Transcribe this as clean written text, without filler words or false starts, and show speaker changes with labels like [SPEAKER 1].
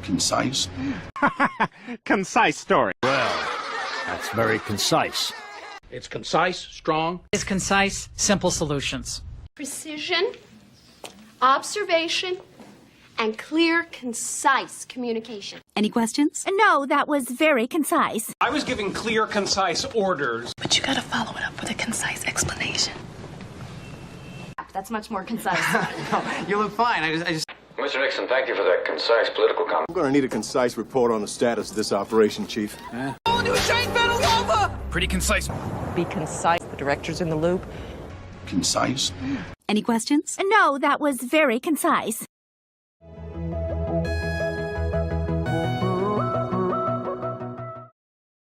[SPEAKER 1] concise.
[SPEAKER 2] Concise story.
[SPEAKER 3] Well, that's very concise.
[SPEAKER 4] It's concise, strong.
[SPEAKER 5] It's concise, simple solutions.
[SPEAKER 6] Precision, observation, and clear, concise communication.
[SPEAKER 7] Any questions?
[SPEAKER 8] No, that was very concise.
[SPEAKER 9] I was giving clear, concise orders.
[SPEAKER 10] But you gotta follow it up with a concise explanation.
[SPEAKER 6] That's much more concise.
[SPEAKER 9] No, you look fine. I just...
[SPEAKER 11] Mr. Nixon, thank you for that concise political comment.
[SPEAKER 1] I'm gonna need a concise report on the status of this operation, Chief.
[SPEAKER 3] Pretty concise.
[SPEAKER 10] Be concise. The director's in the loop.
[SPEAKER 1] Concise.
[SPEAKER 7] Any questions?
[SPEAKER 8] No, that was very concise.